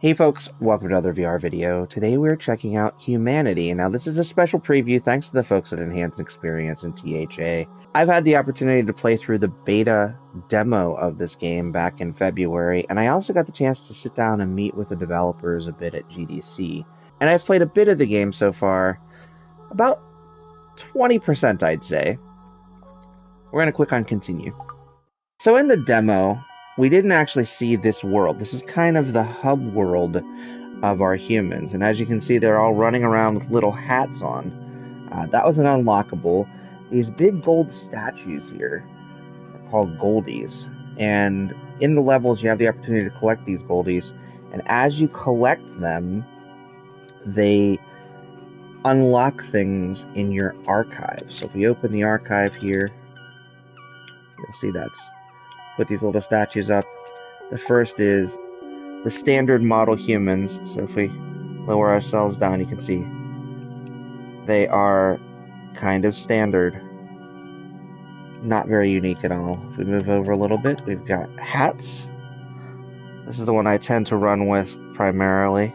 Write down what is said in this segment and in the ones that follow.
Hey folks, welcome to another VR video. Today we're checking out Humanity. Now this is a special preview thanks to the folks at Enhanced Experience and THA. I've had the opportunity to play through the beta demo of this game back in February, and I also got the chance to sit down and meet with the developers a bit at GDC. And I've played a bit of the game so far, about 20% I'd say. We're going to click on continue. So in the demo, we didn't actually see this world. This is kind of the hub world of our humans. And as you can see, they're all running around with little hats on. That was an unlockable. These big gold statues here are called goldies. And in the levels, you have the opportunity to collect these goldies. And as you collect them, they unlock things in your archive. So if we open the archive here, you'll see that's put these little statues up. The first is the standard model humans. So if we lower ourselves down, you can see they are kind of standard. Not very unique at all. If we move over a little bit, we've got hats. This is the one I tend to run with primarily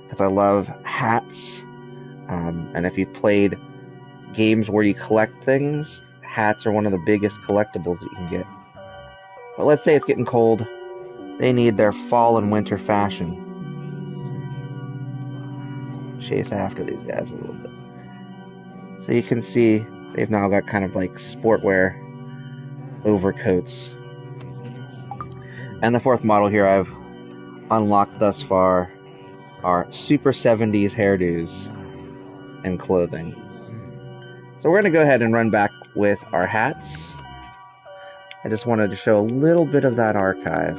because I love hats. And if you've played games where you collect things, hats are one of the biggest collectibles that you can get. But let's say it's getting cold. They need their fall and winter fashion. Chase after these guys a little bit. So you can see they've now got kind of like sportwear overcoats. And the fourth model here I've unlocked thus far are super 70s hairdos and clothing. So we're going to go ahead and run back with our hats. I just wanted to show a little bit of that archive.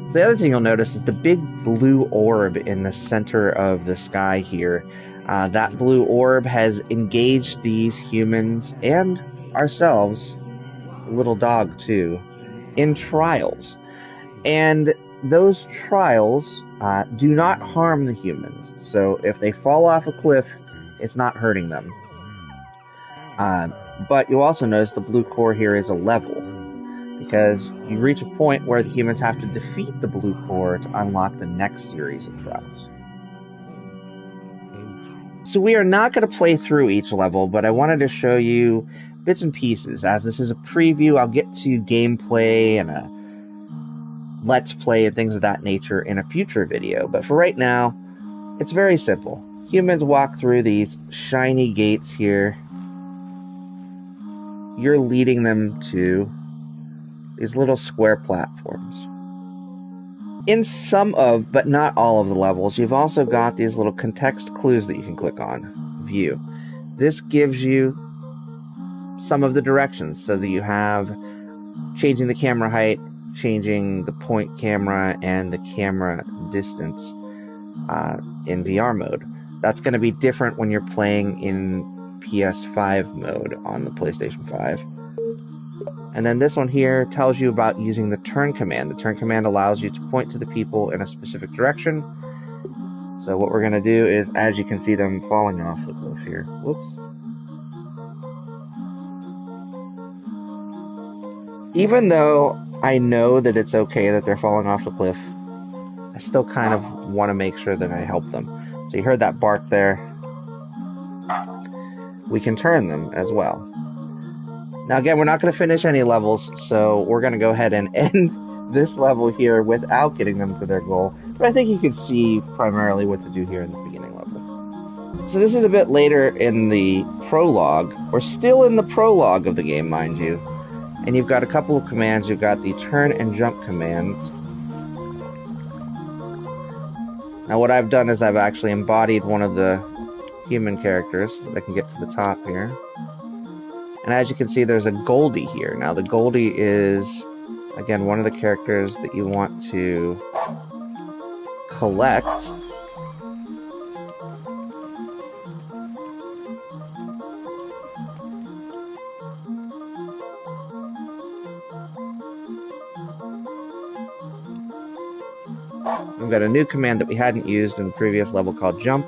So the other thing you'll notice is the big blue orb in the center of the sky here. That blue orb has engaged these humans and ourselves, little dog too, in trials. And those trials do not harm the humans. So if they fall off a cliff, it's not hurting them. But you'll also notice the blue core here is a level, because you reach a point where the humans have to defeat the blue core to unlock the next series of trials. So we are not going to play through each level, but I wanted to show you bits and pieces. As this is a preview, I'll get to gameplay and a let's play and things of that nature in a future video. But for right now, it's very simple. Humans walk through these shiny gates here. You're leading them to these little square platforms. In some of, but not all of the levels, you've also got these little context clues that you can click on. View. This gives you some of the directions so that you have changing the camera height, changing the point camera, and the camera distance in VR mode. That's going to be different when you're playing in PS5 mode on the PlayStation 5. And then this one here tells you about using the turn command. The turn command allows you to point to the people in a specific direction. So what we're going to do is, as you can see them falling off the cliff here. Whoops. Even though I know that it's okay that they're falling off the cliff, I still kind of want to make sure that I help them. So you heard that bark there. We can turn them as well. Now again, we're not going to finish any levels, so we're going to go ahead and end this level here without getting them to their goal. But I think you can see primarily what to do here in this beginning level. So this is a bit later in the prologue. We're still in the prologue of the game, mind you. And you've got a couple of commands. You've got the turn and jump commands. Now what I've done is I've actually embodied one of the human characters that can get to the top here. And as you can see, there's a Goldie here. Now the Goldie is, again, one of the characters that you want to collect. We've got a new command that we hadn't used in the previous level called jump.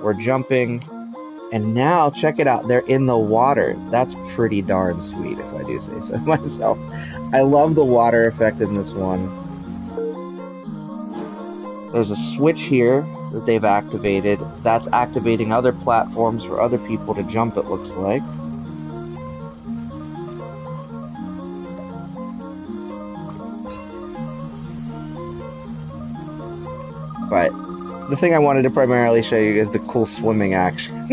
We're jumping, and now check it out, they're in the water. That's pretty darn sweet, if I do say so myself. I love the water effect in this one. There's a switch here that they've activated. That's activating other platforms for other people to jump, it looks like. But the thing I wanted to primarily show you is the cool swimming action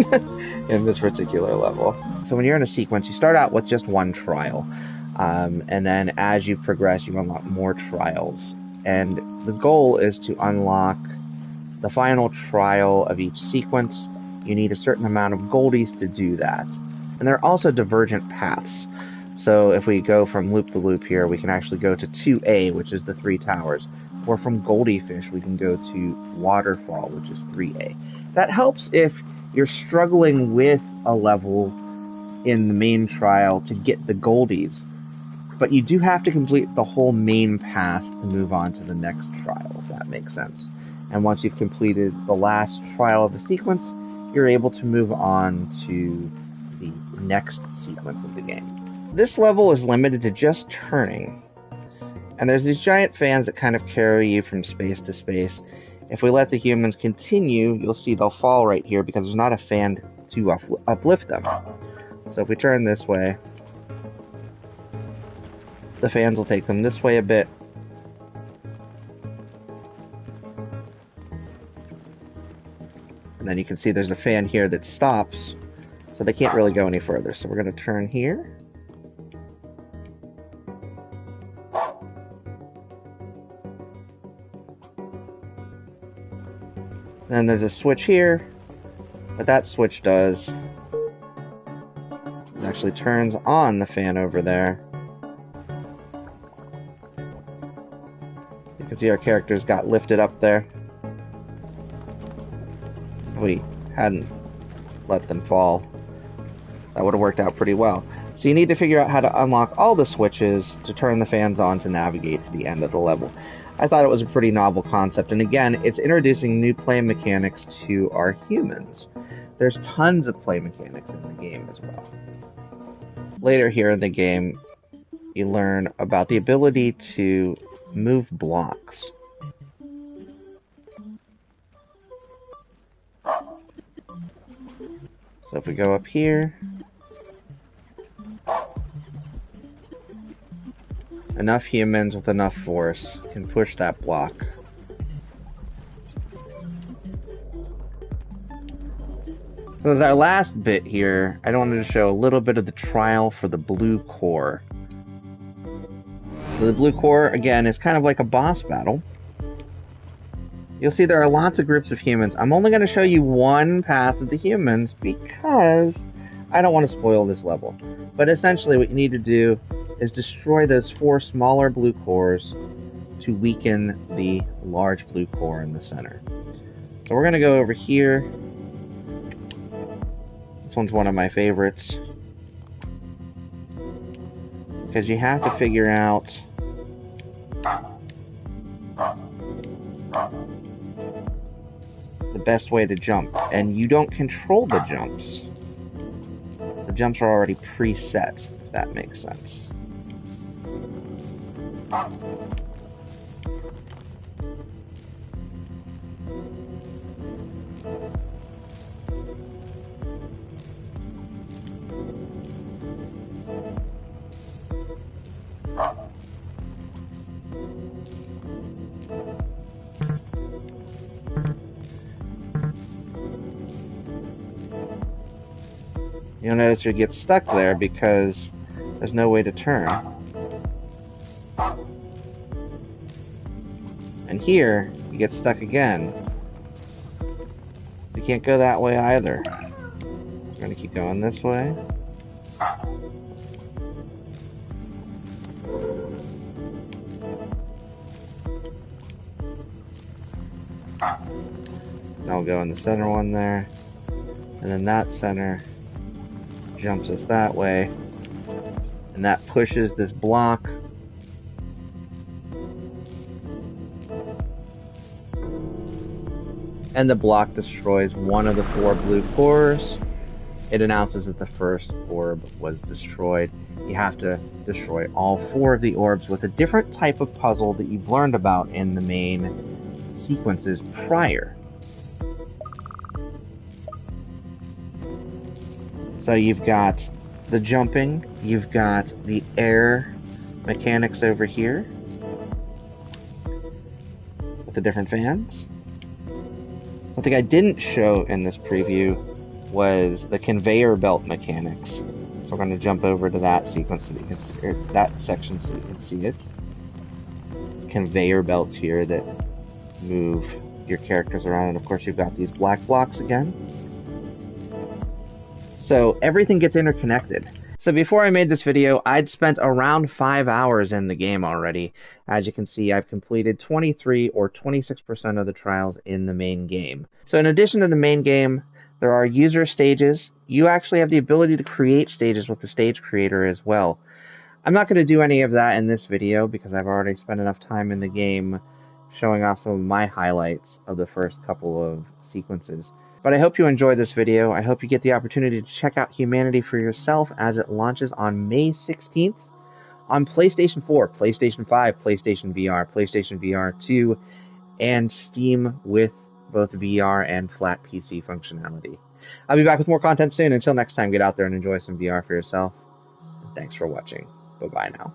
in this particular level. So when you're in a sequence, you start out with just one trial. And then as you progress, you unlock more trials. And the goal is to unlock the final trial of each sequence. You need a certain amount of goldies to do that. And there are also divergent paths. So if we go from loop to loop here, we can actually go to 2A, which is the 3 towers. Or from Goldiefish, we can go to Waterfall, which is 3A. That helps if you're struggling with a level in the main trial to get the goldies. But you do have to complete the whole main path to move on to the next trial, if that makes sense. And once you've completed the last trial of the sequence, you're able to move on to the next sequence of the game. This level is limited to just turning. And there's these giant fans that kind of carry you from space to space. If we let the humans continue, you'll see they'll fall right here because there's not a fan to uplift them. So if we turn this way, the fans will take them this way a bit. And then you can see there's a fan here that stops, so they can't really go any further. So we're going to turn here. Then there's a switch here. What that switch does, it actually turns on the fan over there. You can see our characters got lifted up there. We hadn't let them fall. That would have worked out pretty well. So you need to figure out how to unlock all the switches to turn the fans on to navigate to the end of the level. I thought it was a pretty novel concept, and again, it's introducing new play mechanics to our humans. There's tons of play mechanics in the game as well. Later here in the game, you learn about the ability to move blocks. So if we go up here, enough humans with enough force can push that block. So as our last bit here, I wanted to show a little bit of the trial for the blue core. So the blue core, again, is kind of like a boss battle. You'll see there are lots of groups of humans. I'm only going to show you one path of the humans because I don't want to spoil this level. But essentially what you need to do is destroy those 4 smaller blue cores to weaken the large blue core in the center. So we're going to go over here. This one's one of my favorites, because you have to figure out the best way to jump, and you don't control the jumps. The jumps are already preset, if that makes sense. You'll notice you get stuck there because there's no way to turn. And here, you get stuck again. So you can't go that way either. We're going to keep going this way. Now we'll go in the center one there. And then that center jumps us that way. And that pushes this block. And the block destroys one of the 4 blue cores. It announces that the first orb was destroyed. You have to destroy all 4 of the orbs with a different type of puzzle that you've learned about in the main sequences prior. So you've got the jumping, you've got the air mechanics over here with the different fans. Something I didn't show in this preview was the conveyor belt mechanics. So we're going to jump over to that sequence so that you can see, or that section so you can see it. There's conveyor belts here that move your characters around, and of course you've got these black blocks again. So everything gets interconnected. So before I made this video, I'd spent around 5 hours in the game already. As you can see, I've completed 23 or 26% of the trials in the main game. So in addition to the main game, there are user stages. You actually have the ability to create stages with the stage creator as well. I'm not going to do any of that in this video because I've already spent enough time in the game showing off some of my highlights of the first couple of sequences. But I hope you enjoyed this video. I hope you get the opportunity to check out Humanity for yourself as it launches on May 16th on PlayStation 4, PlayStation 5, PlayStation VR, PlayStation VR 2, and Steam with both VR and flat PC functionality. I'll be back with more content soon. Until next time, get out there and enjoy some VR for yourself. Thanks for watching. Bye-bye now.